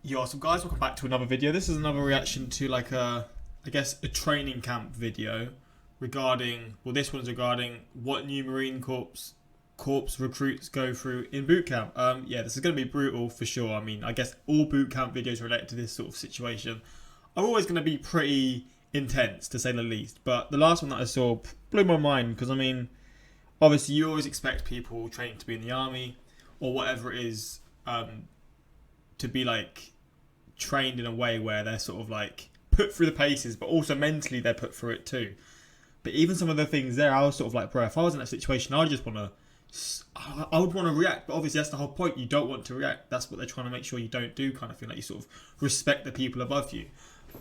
Yo, so guys, welcome back to another video. This is another reaction to like I guess a training camp video regarding, well, this one's regarding what new Marine Corps recruits go through in boot camp. Yeah, this is going to be brutal for sure. I mean, I guess all boot camp videos related to this sort of situation are always going to be pretty intense, to say the least. But the last one that I saw blew my mind because, I mean, obviously you always expect people training to be in the army or whatever it is to be like trained in a way where they're sort of like put through the paces, but also mentally they're put through it too. But even some of the things there, I was sort of like, bro, if I was in that situation, I would want to react. But obviously that's the whole point. You don't want to react. That's what they're trying to make sure you don't do, kind of thing. Like you sort of respect the people above you.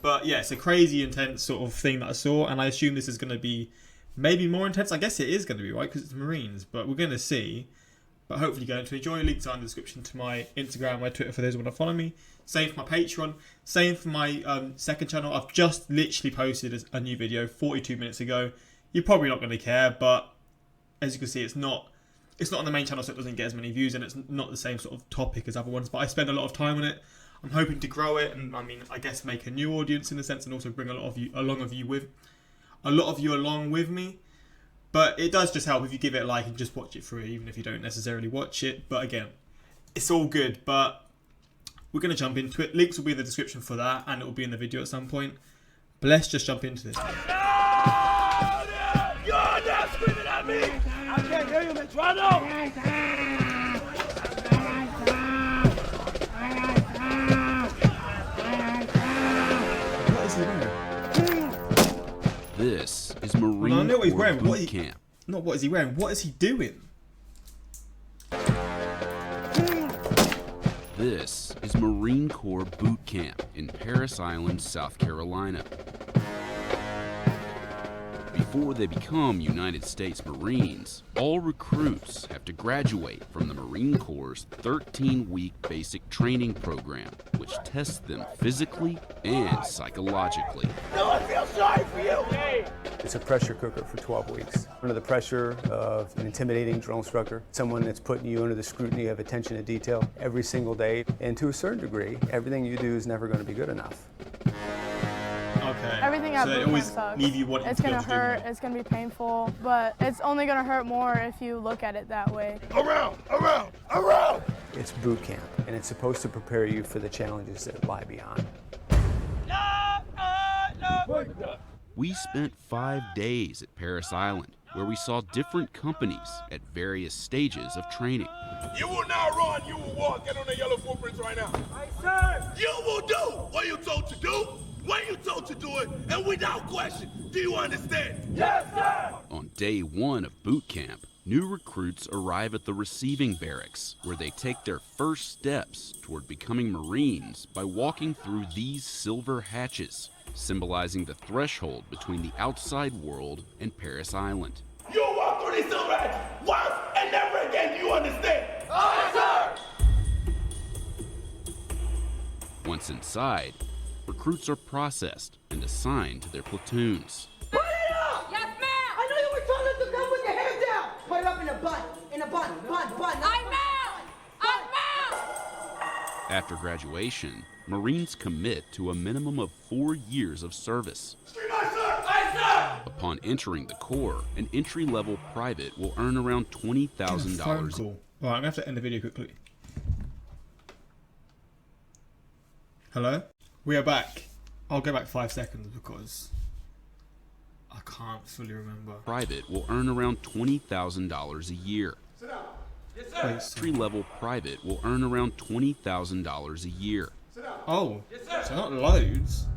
But yeah, it's a crazy intense sort of thing that I saw, and I assume this is going to be maybe more intense. I guess it is going to be, right, because it's Marines, but we're going to see. But hopefully you're going to enjoy. Links are in the description to my Instagram, my Twitter for those who want to follow me. Same for my Patreon. Same for my second channel. I've just literally posted a new video 42 minutes ago. You're probably not going to care, but as you can see, it's not on the main channel, so it doesn't get as many views, and it's not the same sort of topic as other ones. But I spend a lot of time on it. I'm hoping to grow it, and I mean, I guess make a new audience in a sense, and also bring a lot of you along with me. But it does just help if you give it a like and just watch it through, even if you don't necessarily watch it. But again, it's all good. But we're going to jump into it. Links will be in the description for that, and it will be in the video at some point. But let's just jump into this. No! You're not screaming at me! I can't hear you, Metrano! What is he wearing? This is Marine Corps boot camp. Not what is he wearing, what is he doing? This is Marine Corps boot camp in Parris Island, South Carolina. Before they become United States Marines, all recruits have to graduate from the Marine Corps' 13-week basic training program, which tests them physically and psychologically. No one feels sorry for you! It's a pressure cooker for 12 weeks. Under the pressure of an intimidating drill instructor, someone that's putting you under the scrutiny of attention to detail every single day, and to a certain degree, everything you do is never going to be good enough. Okay. Everything at boot camp sucks. It's gonna hurt, it's gonna be painful, but it's only gonna hurt more if you look at it that way. Around! It's boot camp, and it's supposed to prepare you for the challenges that lie beyond. We spent 5 days at Parris Island, where we saw different companies at various stages of training. You will not run, you will walk. Get on the yellow footprints right now. Aye, sir! You will do what you're told to do, when you're told to do it, and without question. Do you understand? Yes, sir! On day 1 of boot camp, new recruits arrive at the receiving barracks, where they take their first steps toward becoming Marines by walking through these silver hatches, symbolizing the threshold between the outside world and Parris Island. You walk through these silver hatches once and never again. Do you understand? Aye, sir! Once inside, recruits are processed and assigned to their platoons. Put it up! Yes, ma'am! I know you were told us to come with your head down! Put it up in a bun. Bun. I'm out! After graduation, Marines commit to a minimum of 4 years of service. Street Aye, sir! Aye, sir! Upon entering the Corps, an entry-level private will earn around $20,000. Phone call. Right, I'm going to have to end the video quickly. Hello? We are back. I'll go back 5 seconds because I can't fully remember. Private will earn around $20,000 a year. Sit down. Yes, sir. Entry-level private will earn around $20,000 a year. Sit down. Oh, Yes, sir. so not loads.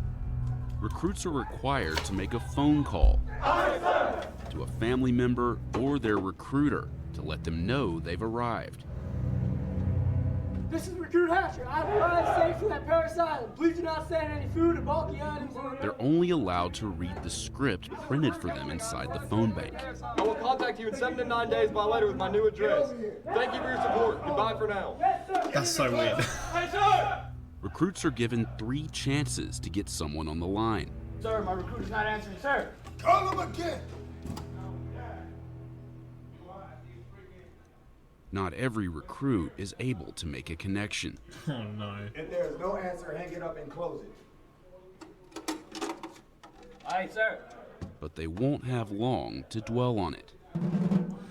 Recruits are required to make a phone call Aye, sir. to a family member or their recruiter to let them know they've arrived. This is Recruit Hatcher. I've arrived safely at Parris Island. Please do not send any food or bulky items. They're only allowed to read the script printed for them inside the phone bank. I will contact you in 7 to 9 days by letter with my new address. Thank you for your support. Goodbye for now. That's so weird. Aye, sir! Recruits are given 3 chances to get someone on the line. Sir, my recruiter's not answering, sir. Call him again. Not every recruit is able to make a connection. Oh no. If there's no answer, hang it up and close it. Aye, sir. But they won't have long to dwell on it.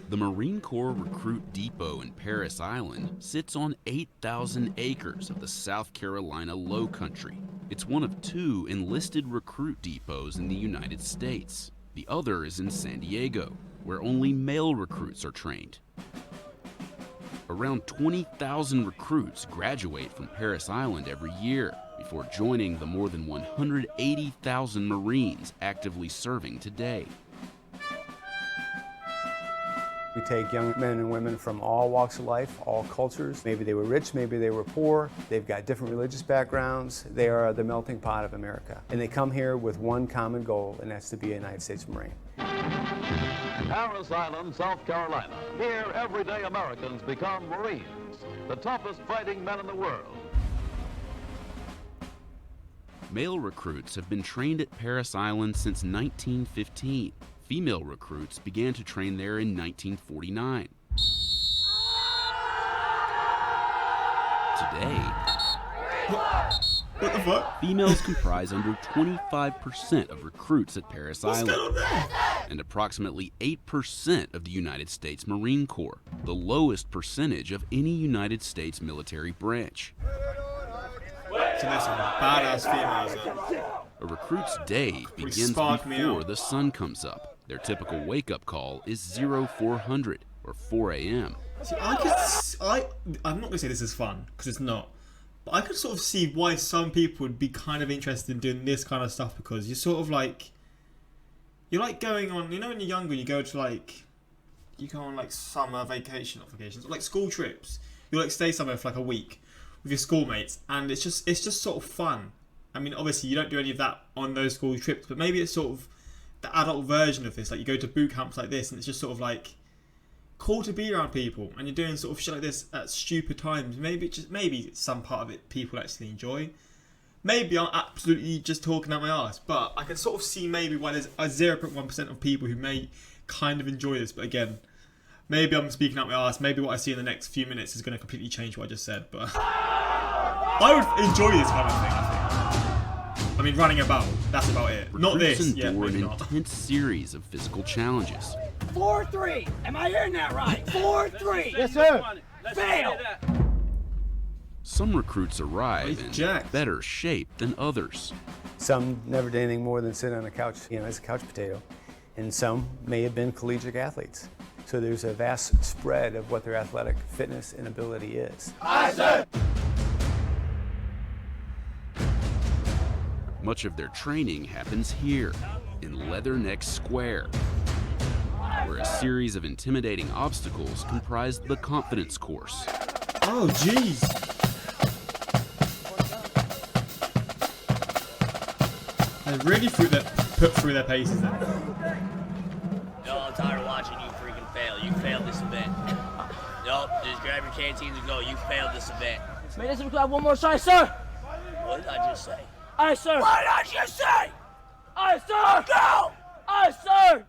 The Marine Corps Recruit Depot in Parris Island sits on 8,000 acres of the South Carolina Low Country. It's one of 2 enlisted recruit depots in the United States. The other is in San Diego, where only male recruits are trained. Around 20,000 recruits graduate from Parris Island every year before joining the more than 180,000 Marines actively serving today. We take young men and women from all walks of life, all cultures. Maybe they were rich, maybe they were poor. They've got different religious backgrounds. They are the melting pot of America. And they come here with one common goal, and that's to be a United States Marine. Parris Island, South Carolina. Here, everyday Americans become Marines, the toughest fighting men in the world. Male recruits have been trained at Parris Island since 1915. Female recruits began to train there in 1949. Today, What the fuck? females comprise under 25% of recruits at Parris What's Island, going on there? and approximately 8% of the United States Marine Corps, the lowest percentage of any United States military branch. So there's some badass females there. A recruit's day begins spark me before up. the sun comes up. Their typical wake-up call is 0400 or 4 a.m. See, I'm not gonna say this is fun because it's not, but I could sort of see why some people would be kind of interested in doing this kind of stuff, because you're sort of like, you're like going on, you know, when you're younger, you go on like summer vacation, not vacations, like school trips. You like stay somewhere for like a week with your schoolmates, and it's just sort of fun. I mean, obviously you don't do any of that on those school trips, but maybe it's sort of the adult version of this. Like you go to boot camps like this, and it's just sort of like cool to be around people, and you're doing sort of shit like this at stupid times. Maybe some part of it people actually enjoy. Maybe I'm absolutely just talking out my ass, but I can sort of see maybe why there's a 0.1% of people who may kind of enjoy this. But again, maybe I'm speaking out my ass. Maybe what I see in the next few minutes is going to completely change what I just said. But I would enjoy this kind of thing, I think. I mean, running about, that's about it. Not Recruits this. Yeah, endure maybe an not. intense series of physical challenges. 4-3. Am I hearing that right? 4-3. Yes, sir. Fail. Some recruits arrive He's in jacked. better shape than others. Some never did anything more than sit on a couch, as a couch potato. And some may have been collegiate athletes. So there's a vast spread of what their athletic fitness and ability is. Much of their training happens here, in Leatherneck Square, where a series of intimidating obstacles comprise the confidence course. Oh, jeez. They really put through their paces then. No, I'm tired of watching you freaking fail. You failed this event. Nope, just grab your canteen and go. You failed this event. May this have one more try, sir. What did I just say? Aye, sir. What did I just say? Aye, sir. Go! Aye, sir.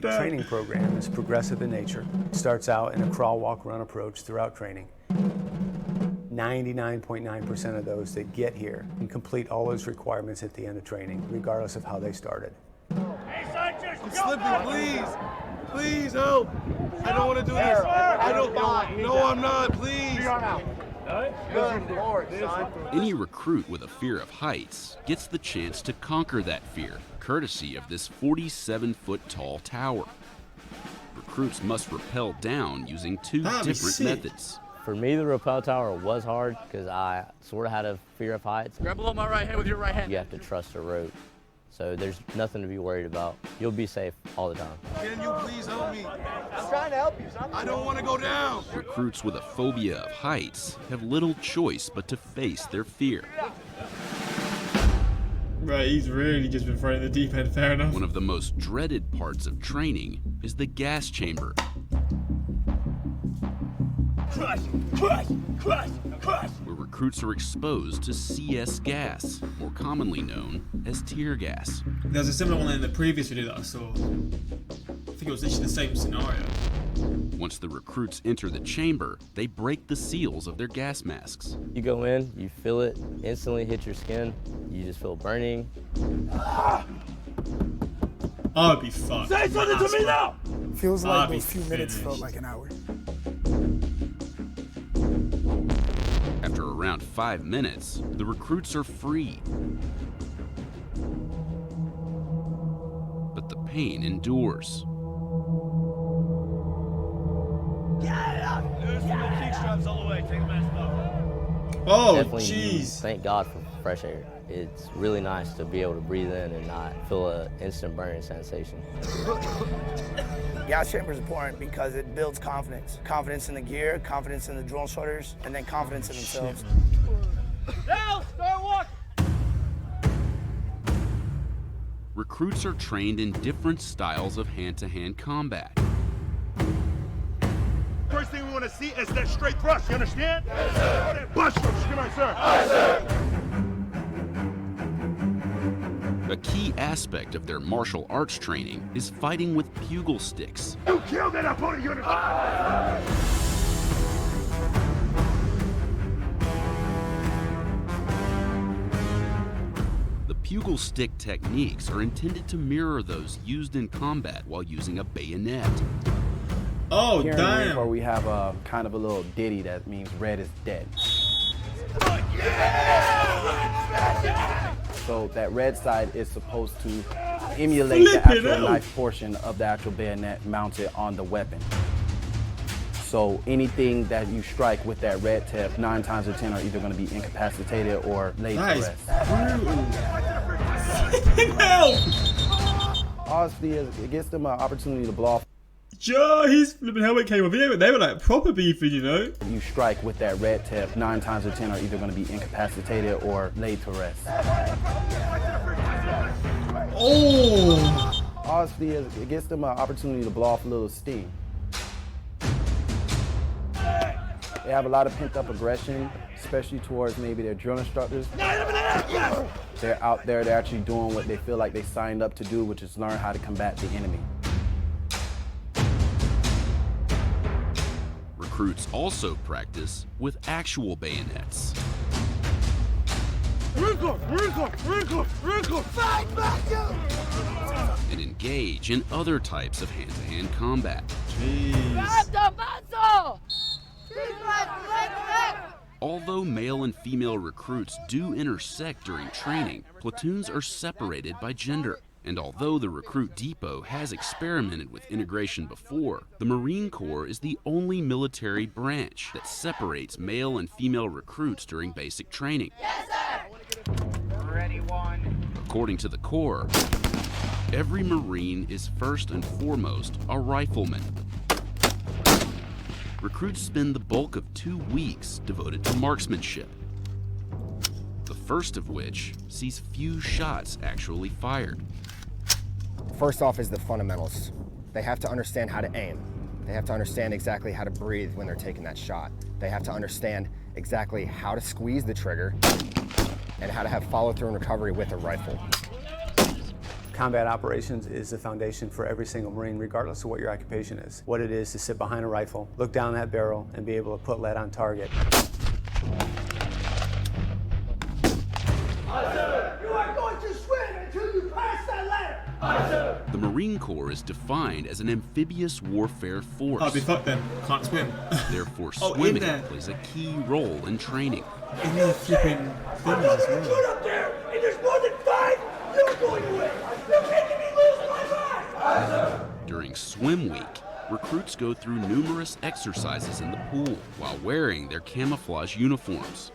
The training program is progressive in nature. It starts out in a crawl, walk, run approach throughout training. 99.9% of those that get here can complete all those requirements at the end of training, regardless of how they started. I'm slipping, please. Please help. I don't want to do this. I don't. No, I'm not. Please. Good Lord, son. Any recruit with a fear of heights gets the chance to conquer that fear, courtesy of this 47-foot-tall tower. Recruits must rappel down using 2 different methods. For me, the rappel tower was hard because I sort of had a fear of heights. Grab below my right hand with your right hand. You have to trust the rope. So there's nothing to be worried about. You'll be safe all the time. Can you please help me? I'm trying to help you, son. I don't want to go down. Recruits with a phobia of heights have little choice but to face their fear. Right, he's really just been thrown in the deep end, fair enough. One of the most dreaded parts of training is the gas chamber. Crush, crush, crush, crush. Where recruits are exposed to CS gas, more commonly known as tear gas. There's a similar one in the previous video that I saw. think it was literally the same scenario. Once the recruits enter the chamber, they break the seals of their gas masks. You go in, you feel it, instantly hit your skin. You just feel burning. I would be fucked. Say something to me now! Feels like I'd be those few minutes finished. felt like an hour. After around 5 minutes, the recruits are free. But the pain endures. Oh, Definitely, jeez. thank God for fresh air. It's really nice to be able to breathe in and not feel an instant burning sensation. Gas chamber is important because it builds confidence. Confidence in the gear, confidence in the drill instructors, and then confidence in themselves. Now, start walking! Recruits are trained in different styles of hand-to-hand combat. First thing we want to see is that straight thrust, you understand? Yes, sir. That bust thrust, come on, sir. Yes, sir. A key aspect of their martial arts training is fighting with bugle sticks. You killed that opponent, you understand? The bugle stick techniques are intended to mirror those used in combat while using a bayonet. Oh, Here in the Marine damn. Corps, we have a kind of a little ditty that means red is dead. So that red side is supposed to emulate the actual knife portion of the actual bayonet mounted on the weapon. So anything that you strike with that red tip, 9 times out of 10 are either going to be incapacitated or laid to rest. Honestly, it gives them an opportunity to blow off. Joe, his flipping helmet came off. They were like proper beefing, you know? You strike with that red tip, 9 times out of 10 are either going to be incapacitated or laid to rest. Oh! Honestly, it gives them an opportunity to blow off a little steam. They have a lot of pent-up aggression, especially towards maybe their drill instructors. They're out there, they're actually doing what they feel like they signed up to do, which is learn how to combat the enemy. Recruits also practice with actual bayonets. Fight back, And engage in other types of hand-to-hand combat. Although male and female recruits do intersect during training, platoons are separated by gender. And although the recruit depot has experimented with integration before, the Marine Corps is the only military branch that separates male and female recruits during basic training. Yes, sir. Ready, one. According to the Corps, every Marine is first and foremost a rifleman. Recruits spend the bulk of 2 weeks devoted to marksmanship. The first of which sees few shots actually fired. First off is the fundamentals. They have to understand how to aim. They have to understand exactly how to breathe when they're taking that shot. They have to understand exactly how to squeeze the trigger and how to have follow-through and recovery with a rifle. Combat operations is the foundation for every single Marine, regardless of what your occupation is. What it is to sit behind a rifle, look down that barrel, and be able to put lead on target. You are going to swim until you pass that ladder. The Marine Corps is defined as an amphibious warfare force. I'll be fucked then. Can't swim. Therefore, Oh, in swimming there. plays a key role in training. In the flipping things as well. Shoot up there, and there's more than 5. You're going away. You're making me lose my mind. During swim week, recruits go through numerous exercises in the pool while wearing their camouflage uniforms.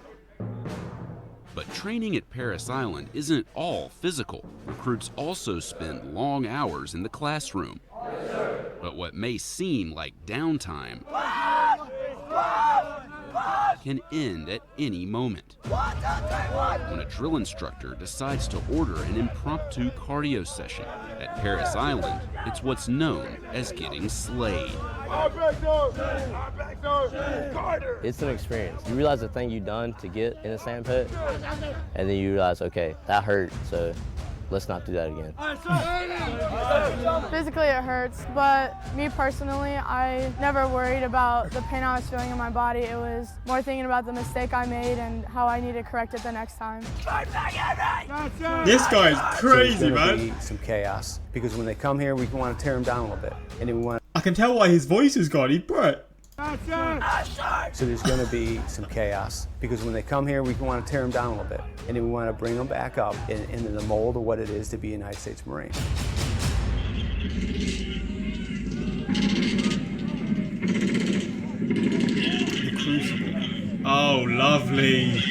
But training at Parris Island isn't all physical. Recruits also spend long hours in the classroom. But what may seem like downtime can end at any moment. When a drill instructor decides to order an impromptu cardio session at Parris Island, it's what's known as getting slayed. It's an experience. You realize the thing you've done to get in a sand pit, and then you realize, okay, that hurt, so let's not do that again. Physically it hurts, but me personally, I never worried about the pain I was feeling in my body. It was more thinking about the mistake I made and how I need to correct it the next time. This guy's crazy, so man. Be some chaos, because when they come here, we want to tear them down a little bit, and then we want. I can tell why his voice has gone. He brought. So there's going to be some chaos, because when they come here, we want to tear them down a little bit, and then we want to bring them back up into the mold of what it is to be a United States Marine. The Crucible. Oh, lovely.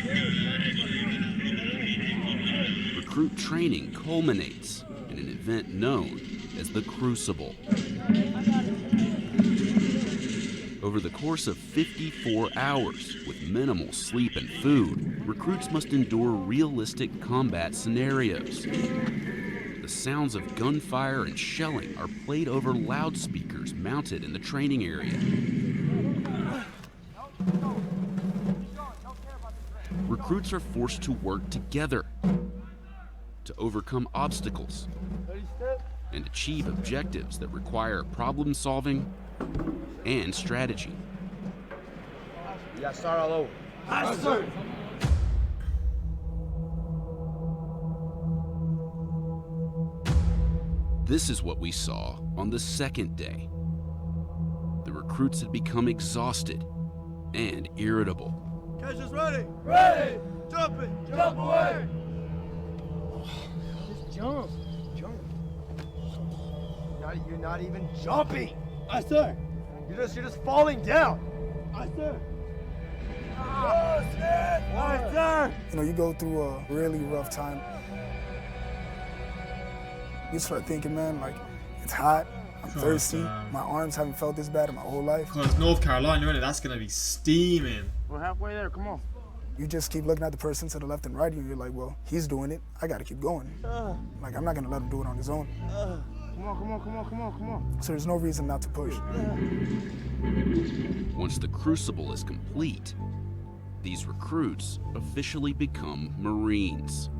Recruit training culminates in an event known as the Crucible. Over the course of 54 hours, with minimal sleep and food, recruits must endure realistic combat scenarios. The sounds of gunfire and shelling are played over loudspeakers mounted in the training area. Recruits are forced to work together to overcome obstacles and achieve objectives that require problem solving and strategy. You gotta start all over. Aye, sir. This is what we saw on the second day. The recruits had become exhausted and irritable. Catch us ready. Ready. Jump it. Jump away. Just jump. Jump. You're not even jumping. Aye, sir. You're just falling down. Aye, sir. Aye, sir. You know, you go through a really rough time. You start thinking, man, like, it's hot, I'm thirsty, my arms haven't felt this bad in my whole life. Because North Carolina, innit? That's going to be steaming. We're halfway there, come on. You just keep looking at the person to the left and right, and you're like, well, he's doing it, I gotta keep going. Like, I'm not gonna let him do it on his own. Come on. So there's no reason not to push. Once the Crucible is complete, these recruits officially become Marines.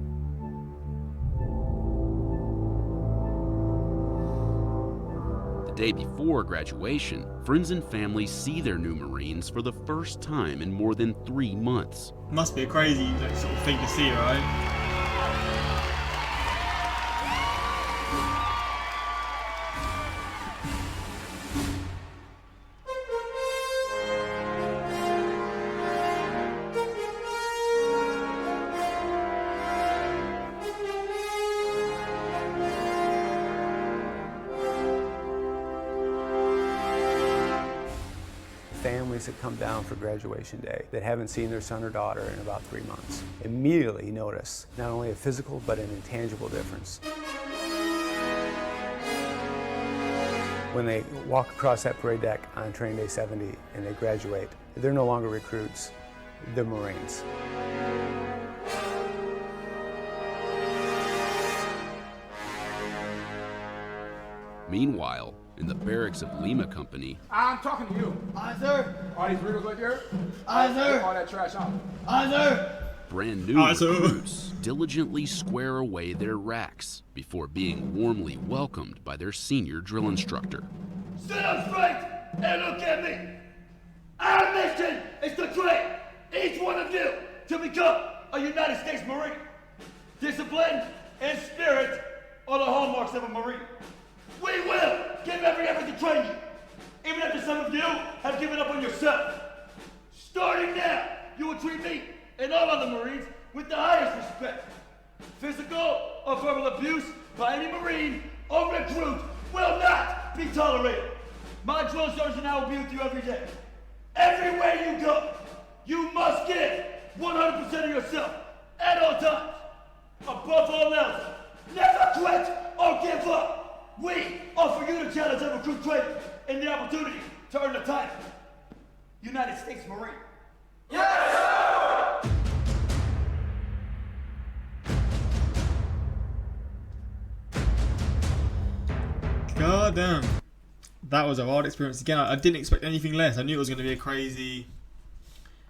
The day before graduation, friends and family see their new Marines for the first time in more than 3 months. Must be a crazy sort of thing to see, right? Families that come down for graduation day that haven't seen their son or daughter in about 3 months immediately notice not only a physical but an intangible difference. When they walk across that parade deck on training day 70 and they graduate, they're no longer recruits, they're Marines. Meanwhile, in the barracks of Lima Company, I'm talking to you. Aye, sir. Are these riddles right there? Aye, sir. All that trash out. Aye, sir. brand new recruits diligently square away their racks before being warmly welcomed by their senior drill instructor. Sit up straight and look at me. Our mission is to train each one of you to become a United States Marine. Discipline and spirit are the hallmarks of a Marine. We will give every effort to train you, even after some of you have given up on yourself. Starting now, you will treat me and all other Marines with the highest respect. Physical or verbal abuse by any Marine or recruit will not be tolerated. My drill sergeant and I will be with you every day. Everywhere you go, you must give 100% of yourself at all times. Above all else, never quit or give up. We offer you the challenge of recruit training and the opportunity to earn the title United States Marine. Yes, sir! God damn. That was a wild experience. Again, I didn't expect anything less. I knew it was going to be a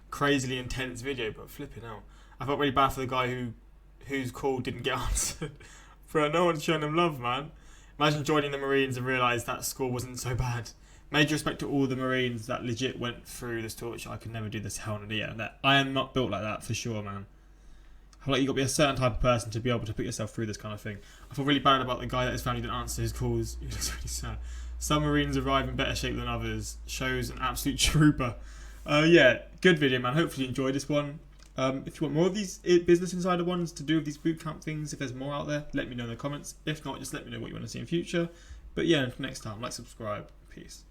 crazily intense video, but flipping out. I felt really bad for the guy whose call didn't get answered. For no one's showing them love, man. Imagine joining the Marines and realise that score wasn't so bad. Major respect to all the Marines that legit went through this torture. I could never do this hell in a year. I am not built like that for sure, man. I feel like you've got to be a certain type of person to be able to put yourself through this kind of thing. I feel really bad about the guy that his family didn't answer his calls. It was really sad. Some Marines arrive in better shape than others. Shows an absolute trooper. Yeah, good video, man. Hopefully you enjoyed this one. If you want more of these Business Insider ones to do with these bootcamp things, if there's more out there, let me know in the comments. If not, just let me know what you want to see in future. But yeah, until next time, like, subscribe. Peace.